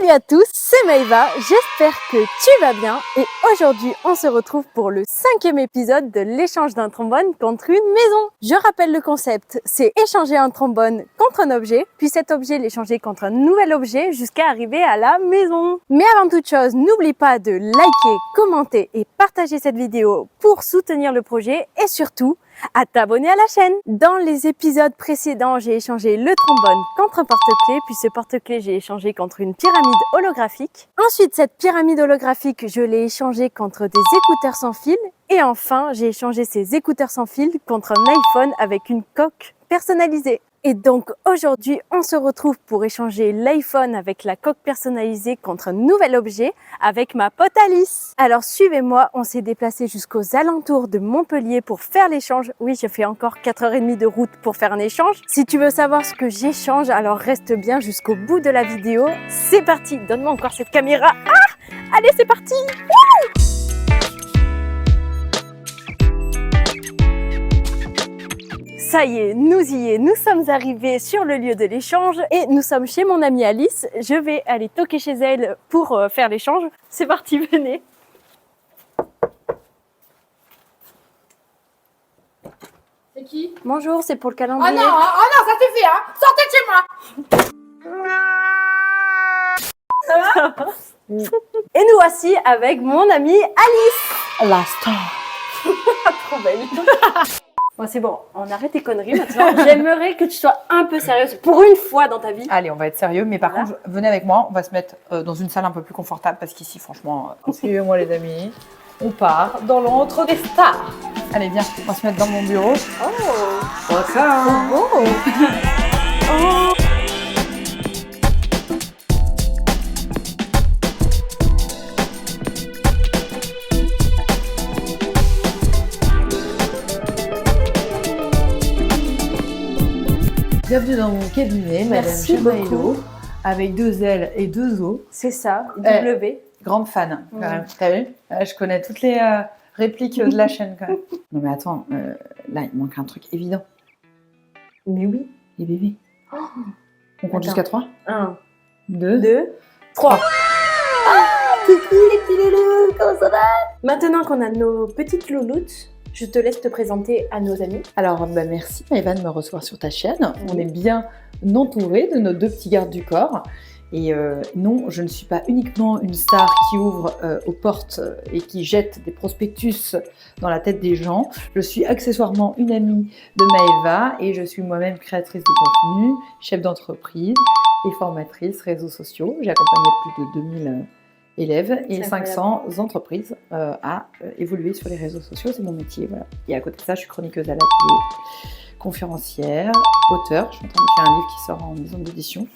Salut à tous, c'est Maëva, j'espère que tu vas bien et aujourd'hui on se retrouve pour le 5e épisode de l'échange d'un trombone contre une maison. Je rappelle le concept, c'est échanger un trombone contre un objet, puis cet objet l'échanger contre un nouvel objet jusqu'à arriver à la maison. Mais avant toute chose, n'oublie pas de liker, commenter et partager cette vidéo pour soutenir le projet et surtout à t'abonner à la chaîne. Dans les épisodes précédents, j'ai échangé le trombone contre un porte-clés, puis ce porte-clés, j'ai échangé contre une pyramide holographique. Ensuite, cette pyramide holographique, je l'ai échangée contre des écouteurs sans fil. Et enfin, j'ai échangé ces écouteurs sans fil contre un iPhone avec une coque personnalisée. Et donc aujourd'hui, on se retrouve pour échanger l'iPhone avec la coque personnalisée contre un nouvel objet avec ma pote Alice. Alors suivez-moi, on s'est déplacé jusqu'aux alentours de Montpellier pour faire l'échange. Oui, je fais encore 4h30 de route pour faire un échange. Si tu veux savoir ce que j'échange, alors reste bien jusqu'au bout de la vidéo. C'est parti, donne-moi encore cette caméra. Ah, allez, c'est parti. Wouh! Ça y est, nous sommes arrivés sur le lieu de l'échange et nous sommes chez mon amie Alice. Je vais aller toquer chez elle pour faire l'échange. C'est parti, venez. C'est qui? Bonjour, c'est pour le calendrier. Oh non, ça suffit, hein! Sortez de chez moi! Ça va? Et nous voici avec mon amie Alice. La star. Trop belle. Bon, c'est bon, on arrête tes conneries maintenant. J'aimerais que tu sois un peu sérieuse pour une fois dans ta vie. Allez, on va être sérieux, mais par Voilà. contre, venez avec moi, on va se mettre dans une salle un peu plus confortable parce qu'ici, franchement, suivez-moi les amis, on part dans l'antre des stars. Allez, viens, on va se mettre dans mon bureau. Oh, Welcome. oh. Oh. Bienvenue dans mon cabinet, Madame Merci Chamailo, beaucoup. avec 2 L et 2 O. C'est ça, W. Grande fan, quand même. T'as vu? Je connais toutes les répliques de la chaîne, quand même. Non mais attends, là, il manque un truc évident. Mais oui. Les bébés. On compte Attends. jusqu'à 3 1, 2 2, 3. Coucou les petits loulous, comment ça va? Maintenant qu'on a nos petites louloutes, je te laisse te présenter à nos amis. Alors, merci Maëva de me recevoir sur ta chaîne. On est bien entouré de nos 2 petits gardes du corps. Et non, je ne suis pas uniquement une star qui ouvre aux portes et qui jette des prospectus dans la tête des gens. Je suis accessoirement une amie de Maëva et je suis moi-même créatrice de contenu, chef d'entreprise et formatrice réseaux sociaux. J'ai accompagné plus de 2000 élèves et C'est 500 entreprises à évoluer sur les réseaux sociaux. C'est mon métier, voilà. Et à côté de ça, je suis chroniqueuse à la télé, conférencière, auteure. Je suis en train d'écrire un livre qui sort en maison d'édition.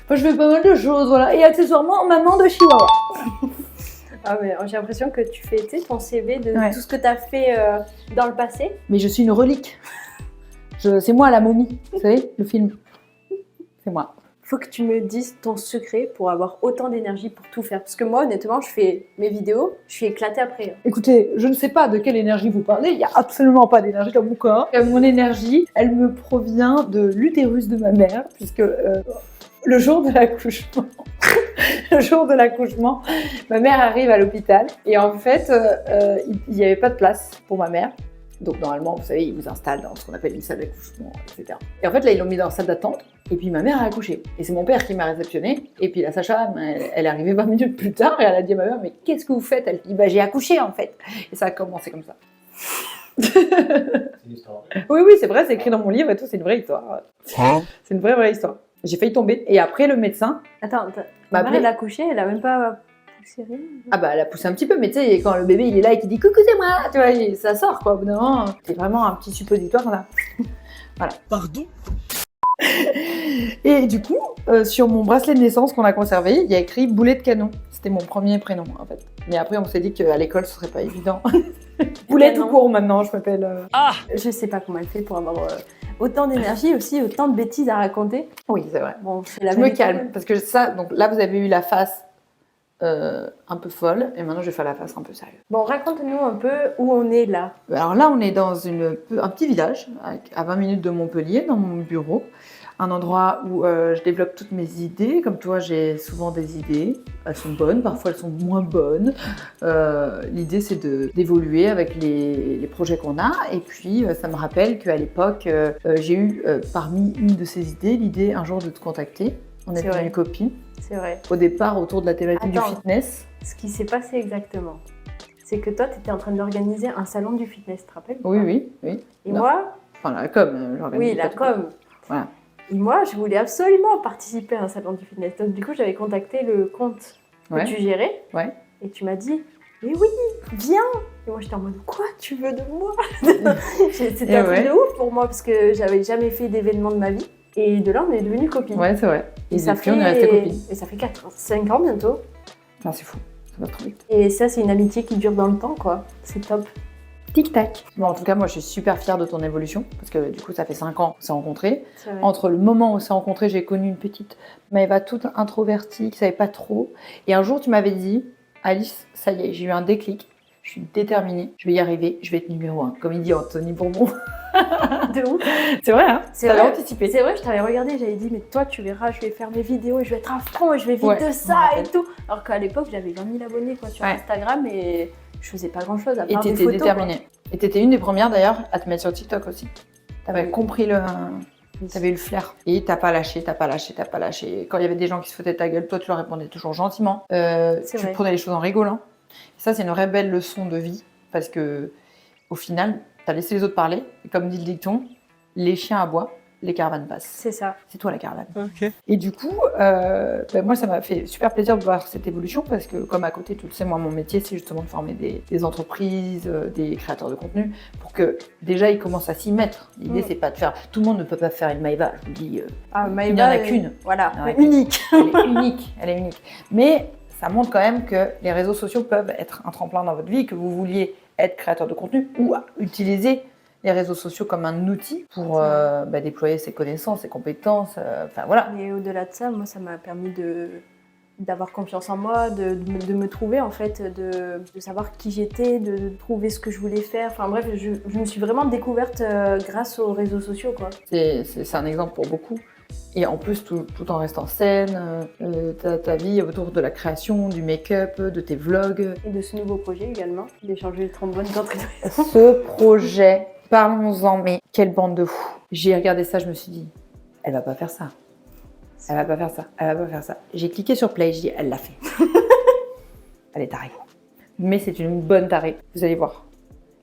Enfin, je fais pas mal de choses, voilà. Et accessoirement, maman de Chihuahua. Ah mais j'ai l'impression que tu fais ton CV de Ouais. tout ce que tu as fait dans le passé. Mais je suis une relique. C'est moi la momie, vous savez, le film. C'est moi. Faut que tu me dises ton secret pour avoir autant d'énergie pour tout faire. Parce que moi, honnêtement, je fais mes vidéos, je suis éclatée après. Écoutez, je ne sais pas de quelle énergie vous parlez, il n'y a absolument pas d'énergie dans mon corps. Mon énergie, elle me provient de l'utérus de ma mère, puisque le jour de l'accouchement, ma mère arrive à l'hôpital et en fait, il n'y avait pas de place pour ma melle. Donc normalement, vous savez, ils vous installent dans ce qu'on appelle une salle d'accouchement, etc. Et en fait, là, ils l'ont mis dans la salle d'attente. Et puis ma mère a accouché. Et c'est mon père qui m'a réceptionnée. Et puis la sage-femme, elle est arrivée 20 minutes plus tard et elle a dit à ma mère, mais qu'est-ce que vous faites? Elle dit, bah j'ai accouché en fait. Et ça a commencé comme ça. C'est une histoire. Oui, oui, c'est vrai, c'est écrit dans mon livre et tout, c'est une vraie histoire. C'est une vraie histoire. J'ai failli tomber. Et après, le médecin Attends, m'a ma mère, appelé. elle a accouché, elle a même pas poussé rien. Ah bah elle a poussé un petit peu, mais tu sais, quand le bébé il est là et qu'il dit coucou c'est moi, tu vois, ça sort quoi, au bout d'un moment, c'est vraiment un petit suppositoire là. Voilà. Pardon? Et du coup, sur mon bracelet de naissance qu'on a conservé, il y a écrit boulet de canon. C'était mon premier prénom en fait. Mais après on s'est dit qu'à l'école ce serait pas évident. Boulet tout Canon. court maintenant, je m'appelle. Je sais pas comment elle fait pour avoir autant d'énergie aussi, autant de bêtises à raconter. Oui, c'est vrai. Bon, c'est la Je me vérité. calme parce que ça, donc là vous avez eu la face un peu folle et maintenant je vais faire la face un peu sérieuse. Bon, raconte-nous un peu où on est là. Alors là, on est dans un petit village à 20 minutes de Montpellier, dans mon bureau, un endroit où je développe toutes mes idées. Comme toi, j'ai souvent des idées. Elles sont bonnes, parfois elles sont moins bonnes. L'idée, c'est d'évoluer avec les projets qu'on a. Et puis, ça me rappelle qu'à l'époque, j'ai eu parmi une de ces idées, l'idée un jour de te contacter. On est devenues copines. C'est vrai. Au départ, autour de la thématique du fitness. Ce qui s'est passé exactement, c'est que toi, tu étais en train d'organiser un salon du fitness, tu te rappelles? Oui. Et Non. moi... Enfin, la com, j'organise Oui, pas la tout. com. Voilà. Et moi, je voulais absolument participer à un salon du fitness. Donc, du coup, j'avais contacté le compte que tu gérais. Ouais. Et tu m'as dit, mais oui, viens. Et moi, j'étais en mode, quoi tu veux de moi? C'était un truc de ouf pour moi parce que j'avais jamais fait d'événement de ma vie. Et de là, on est devenues copines. Ouais, c'est vrai. Et ça depuis, on est restés copines. Et ça fait 5 ans bientôt. Enfin, c'est fou. Ça va trop vite. Et ça, c'est une amitié qui dure dans le temps, quoi. C'est top. Tic-tac. Bon, en tout cas, moi, je suis super fière de ton évolution parce que du coup, ça fait 5 ans qu'on s'est rencontrés. C'est vrai. Entre le moment où on s'est rencontrés, j'ai connu une petite Maëva toute introvertie, qui savait pas trop. Et un jour, tu m'avais dit, Alice, ça y est, j'ai eu un déclic. Je suis déterminée, je vais y arriver, je vais être numéro 1, comme il dit Anthony Bourbon. De ouf. C'est vrai, hein? C'est T'avais vrai. anticipé. C'est vrai, je t'avais regardé, j'avais dit, mais toi, tu verras, je vais faire mes vidéos et je vais être à fond et je vais vivre Ouais, de je me ça rappelle. et tout. Alors qu'à l'époque, j'avais 20 000 abonnés quoi, sur Ouais. Instagram et je faisais pas grand chose à Et part des t'étais photos. déterminée. Et t'étais une des premières d'ailleurs à te mettre sur TikTok aussi. T'avais Oui. compris quoi. T'avais eu le flair. Et t'as pas lâché. Quand il y avait des gens qui se foutaient de ta gueule, toi tu leur répondais toujours gentiment. Tu vrai. prenais les choses en rigolant. Et ça, c'est une vraie belle leçon de vie. Parce que au final, t'as laissé les autres parler. Et comme dit le dicton, les chiens aboient, les caravanes passent. C'est ça. C'est toi la caravane. Ok. Et du coup, moi, ça m'a fait super plaisir de voir cette évolution parce que, comme à côté, tu le sais, moi, mon métier, c'est justement de former des entreprises, des créateurs de contenu pour que déjà ils commencent à s'y mettre. L'idée, c'est pas de faire. Tout le monde ne peut pas faire une Maëva, je vous le dis. Maëva, il n'y en a qu'une. Voilà, Il y en a unique. Elle est unique. Mais ça montre quand même que les réseaux sociaux peuvent être un tremplin dans votre vie, que vous vouliez être créateur de contenu ou utiliser les réseaux sociaux comme un outil pour déployer ses connaissances, ses compétences, enfin voilà. Mais au-delà de ça, moi, ça m'a permis d'avoir confiance en moi, de me trouver en fait, de savoir qui j'étais, de trouver ce que je voulais faire. Enfin bref, je me suis vraiment découverte grâce aux réseaux sociaux, quoi. C'est un exemple pour beaucoup. Et en plus, tout en restant saine, ta vie autour de la création, du make-up, de tes vlogs. Et de ce nouveau projet également, d'échanger le trombone contre une maison. Ce projet, parlons-en, mais quelle bande de fous. J'ai regardé ça, je me suis dit, elle va pas faire ça. Elle va pas faire ça, elle va pas faire ça. J'ai cliqué sur play, je dis, elle l'a fait. Elle est tarée. Mais c'est une bonne tarée, vous allez voir.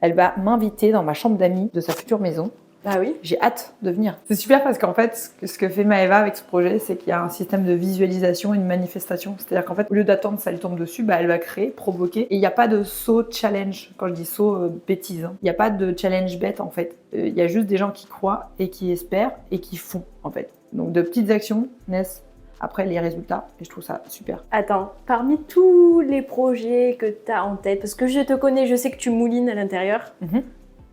Elle va m'inviter dans ma chambre d'amis de sa future maison. Ah oui. J'ai hâte de venir. C'est super parce qu'en fait, ce que fait Maëva avec ce projet, c'est qu'il y a un système de visualisation et de manifestation. C'est-à-dire qu'en fait, au lieu d'attendre que ça lui tombe dessus, elle va créer, provoquer. Et il n'y a pas de saut challenge. Quand je dis saut, bêtise. Il n'y a pas de challenge bête, en fait. Il y a juste des gens qui croient et qui espèrent et qui font, en fait. Donc, de petites actions naissent après les résultats. Et je trouve ça super. Attends, parmi tous les projets que tu as en tête, parce que je te connais, je sais que tu moulines à l'intérieur.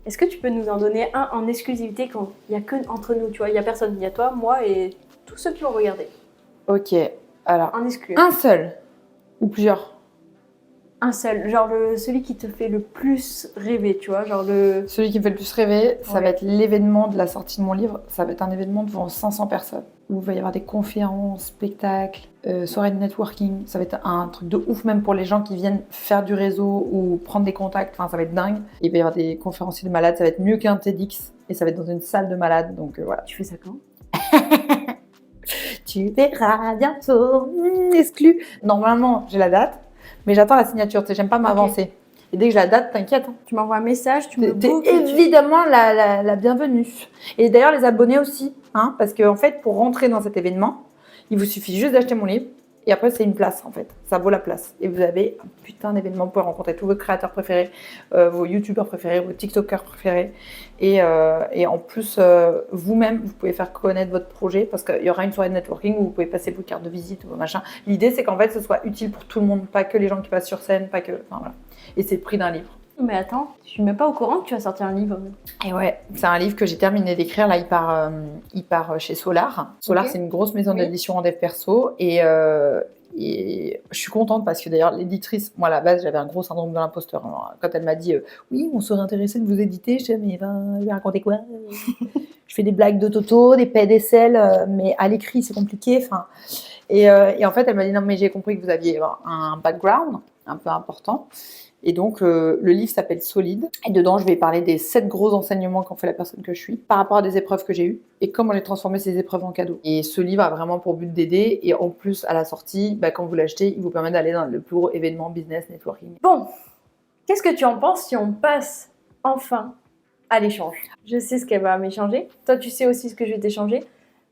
Est-ce que tu peux nous en donner un en exclusivité quand il n'y a que entre nous, tu vois, il n'y a personne, il y a toi, moi et tous ceux qui vont regarder. Ok, alors, En exclu. un seul ou plusieurs? Un seul, genre celui qui te fait le plus rêver, tu vois, genre le... Celui qui me fait le plus rêver, ça Ouais. va être l'événement de la sortie de mon livre. Ça va être un événement devant 500 personnes où il va y avoir des conférences, spectacles, soirées de networking. Ça va être un truc de ouf même pour les gens qui viennent faire du réseau ou prendre des contacts. Enfin, ça va être dingue. Il va y avoir des conférenciers de malades. Ça va être mieux qu'un TEDx et ça va être dans une salle de malades. Donc voilà. Tu fais ça quand? Tu verras bientôt. Exclu. Normalement, j'ai la date, mais j'attends la signature. Tu sais, j'aime pas m'avancer. Et dès que j'ai la date, t'inquiète. Hein. Tu m'envoies un message, tu me T'es bookes. évidemment la bienvenue. Et d'ailleurs, les abonnés aussi, hein, parce qu'en fait, pour rentrer dans cet événement, il vous suffit juste d'acheter mon livre. Et après, c'est une place, en fait. Ça vaut la place. Et vous avez un putain d'événement pour rencontrer tous vos créateurs préférés, vos youtubeurs préférés, vos tiktokers préférés. Et en plus, vous-même, vous pouvez faire connaître votre projet parce qu'il y aura une soirée de networking où vous pouvez passer vos cartes de visite, vos machins. L'idée, c'est qu'en fait, ce soit utile pour tout le monde, pas que les gens qui passent sur scène, pas que... Enfin, voilà. Et c'est le prix d'un livre. Mais attends, je suis même pas au courant que tu as sorti un livre. Et ouais, c'est un livre que j'ai terminé d'écrire. Là, il part chez Solar. Solar, Ok. c'est une grosse maison Oui. d'édition en dev perso. Et je suis contente parce que d'ailleurs, l'éditrice, moi à la base, j'avais un gros syndrome de l'imposteur. Alors, quand elle m'a dit oui, on serait intéressé de vous éditer, je disais mais elle va raconter quoi? je fais des blagues de Toto, des paix d'aisselle, mais à l'écrit, c'est compliqué. Et en fait, elle m'a dit, non, mais j'ai compris que vous aviez un background un peu important. Et donc, le livre s'appelle Solide. Et dedans, je vais parler des 7 gros enseignements qu'ont fait la personne que je suis par rapport à des épreuves que j'ai eues et comment j'ai transformé ces épreuves en cadeaux. Et ce livre a vraiment pour but d'aider. Et en plus, à la sortie, quand vous l'achetez, il vous permet d'aller dans le plus gros événement business networking. Bon, qu'est-ce que tu en penses si on passe enfin à l'échange? Je sais ce qu'elle va m'échanger. Toi, tu sais aussi ce que je vais t'échanger.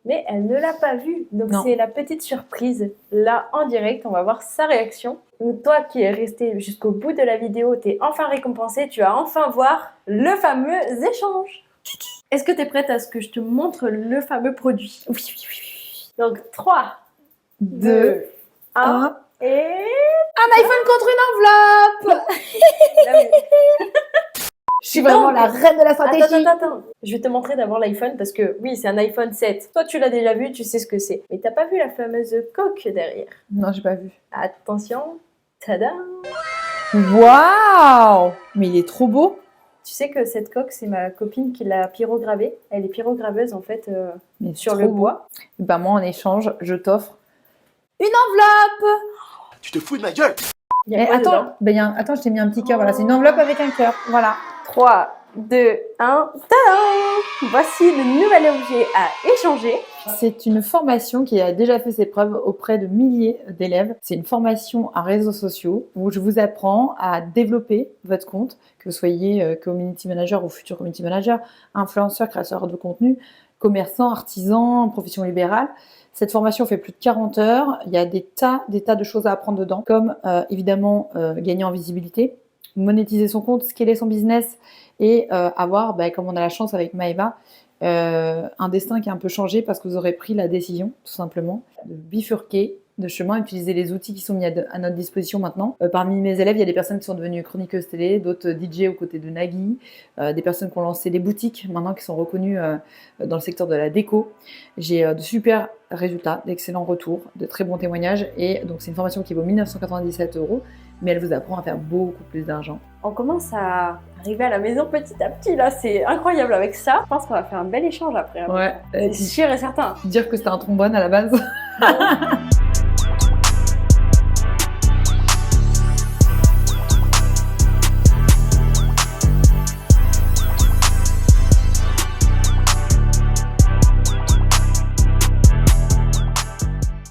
Mais elle ne l'a pas vu. Donc, c'est la petite surprise. Là, en direct, on va voir sa réaction. Donc, toi qui es resté jusqu'au bout de la vidéo, tu es enfin récompensé. Tu vas enfin voir le fameux échange. Est-ce que tu es prête à ce que je te montre le fameux produit? Oui. Donc, 3, 2, 1 et... Un iPhone contre une enveloppe. Je suis vraiment la reine de la stratégie. Attends. Je vais te montrer d'abord l'iPhone parce que oui, c'est un iPhone 7. Toi, tu l'as déjà vu, tu sais ce que c'est. Mais t'as pas vu la fameuse coque derrière? Non, j'ai pas vu. Attention, tada! Waouh! Mais il est trop beau. Tu sais que cette coque, c'est ma copine qui l'a pyrogravée. Elle est pyrograveuse en fait sur le bois. Moi, en échange, je t'offre une enveloppe. Tu te fous de ma gueule? Attends, je t'ai mis un petit cœur. Voilà, c'est une enveloppe avec un cœur. Voilà. 3, 2, 1, tada! Voici le nouvel objet à échanger. C'est une formation qui a déjà fait ses preuves auprès de milliers d'élèves. C'est une formation à réseaux sociaux où je vous apprends à développer votre compte, que vous soyez community manager ou futur community manager, influenceur, créateur de contenu, commerçant, artisan, profession libérale. Cette formation fait plus de 40 heures. Il y a des tas de choses à apprendre dedans, comme évidemment gagner en visibilité, monétiser son compte, scaler son business et avoir, comme on a la chance avec Maëva, un destin qui est un peu changé parce que vous aurez pris la décision, tout simplement, de bifurquer de chemin, utiliser les outils qui sont mis à notre disposition maintenant. Parmi mes élèves, il y a des personnes qui sont devenues chroniqueuses télé, d'autres DJ aux côtés de Nagui, des personnes qui ont lancé des boutiques maintenant qui sont reconnues dans le secteur de la déco. J'ai de super résultats, d'excellents retours, de très bons témoignages et donc c'est une formation qui vaut 1 997 €, mais elle vous apprend à faire beaucoup plus d'argent. On commence à arriver à la maison petit à petit, là, c'est incroyable avec ça. Je pense qu'on va faire un bel échange après. Ouais. C'est sûr et certain. Dire que c'était un trombone à la base.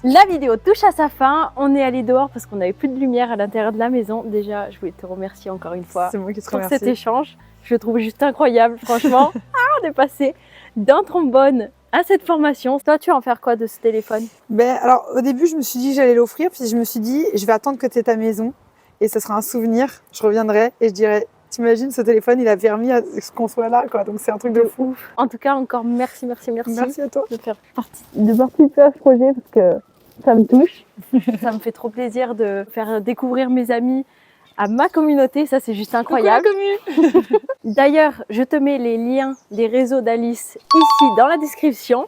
La vidéo touche à sa fin, on est allé dehors parce qu'on n'avait plus de lumière à l'intérieur de la maison. Déjà, je voulais te remercier encore une fois C'est moi qui te pour remercie. cet échange. Je le trouve juste incroyable, franchement. On est passé d'un trombone à cette formation. Toi, tu vas en faire quoi de ce téléphone? Alors, au début, je me suis dit que j'allais l'offrir, puis je me suis dit, je vais attendre que tu aies ta maison et ce sera un souvenir. Je reviendrai et je dirai, t'imagines, ce téléphone, il a permis à ce qu'on soit là, quoi. Donc, c'est un truc de fou. En tout cas, encore merci. Merci à toi. De faire participer à ce projet parce que ça me touche. Ça me fait trop plaisir de faire découvrir mes amis à ma communauté. Ça, c'est juste incroyable. D'ailleurs, je te mets les liens des réseaux d'Alice ici dans la description.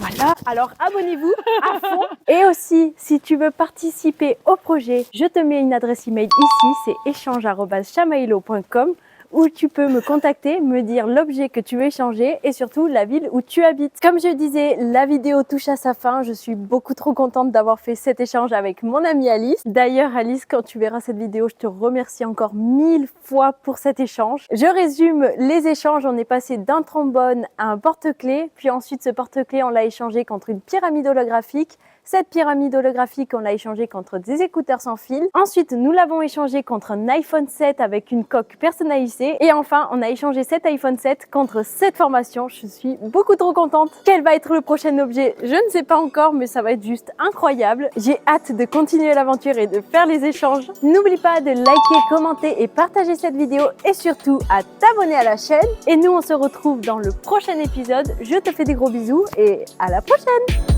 Voilà, alors abonnez-vous à fond. Et aussi, si tu veux participer au projet, je te mets une adresse email ici, c'est échange@chamailo.com où tu peux me contacter, me dire l'objet que tu veux échanger et surtout la ville où tu habites. Comme je disais, la vidéo touche à sa fin. Je suis beaucoup trop contente d'avoir fait cet échange avec mon amie Alice. D'ailleurs, Alice, quand tu verras cette vidéo, je te remercie encore 1000 fois pour cet échange. Je résume les échanges. On est passé d'un trombone à un porte-clés, puis ensuite ce porte-clés, on l'a échangé contre une pyramide holographique. Cette pyramide holographique, on l'a échangée contre des écouteurs sans fil. Ensuite, nous l'avons échangé contre un iPhone 7 avec une coque personnalisée. Et enfin, on a échangé cet iPhone 7 contre cette formation. Je suis beaucoup trop contente. Quel va être le prochain objet? Je ne sais pas encore, mais ça va être juste incroyable. J'ai hâte de continuer l'aventure et de faire les échanges. N'oublie pas de liker, commenter et partager cette vidéo et surtout à t'abonner à la chaîne. Et nous, on se retrouve dans le prochain épisode. Je te fais des gros bisous et à la prochaine!